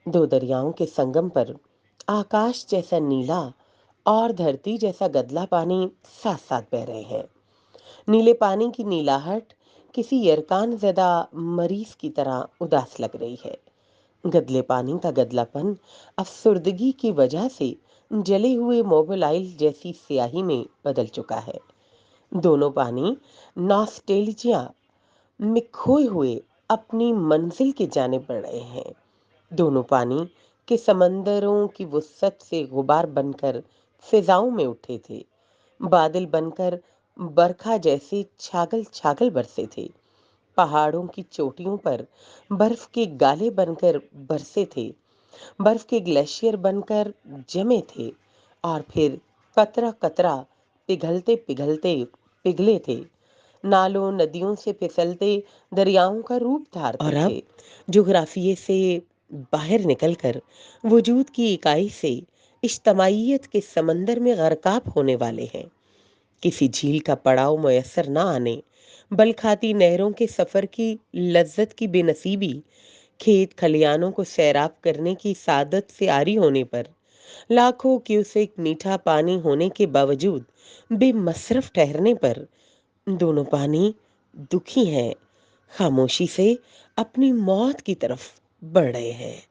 दो दरियाओं के संगम पर आकाश जैसा नीला और धरती जैसा गदला पानी साथ साथ बह रहे हैं। नीले पानी की नीलाहट किसी यरकान ज़दा मरीज की तरह उदास लग रही है। गदले पानी का गदलापन अफसुर्दगी की वजह से जले हुए मोबाइल जैसी स्याही में बदल चुका है। दोनों पानी नॉस्टेल्जिया में खोए हुए अपनी मंजिल के जाने पड़ रहे हैं। दोनों पानी के समंदरों की वुसअत से गुबार बनकर फिजाओं में उठे थे। बादल बनकर बरखा जैसे छागल छागल बरसे थे। पहाड़ों की चोटियों पर बर्फ के गाले बनकर बरसे थे। बर्फ के ग्लेशियर बनकर जमे थे और फिर कतरा कतरा पिघलते पिघलते पिघले थे। नालों नदियों से फिसलते दरियाओं का रूप धारते और अब थे। जुग्राफिये से बाहर निकलकर वजूद की इकाई से इज्तमाइयत के समंदर में गरकाब होने वाले हैं। किसी झील का पड़ाव मयसर ना आने, बल खाती नहरों के सफर की लज्जत की बेनसीबी, खेत खलियानों को सैराब करने की सादत से आरी होने पर, लाखों क्यूसेक मीठा पानी होने के बावजूद बेमसरफ ठहरने पर, दोनों पानी दुखी हैं, खामोशी से अपनी मौत की तरफ बढ़ रहे हैं।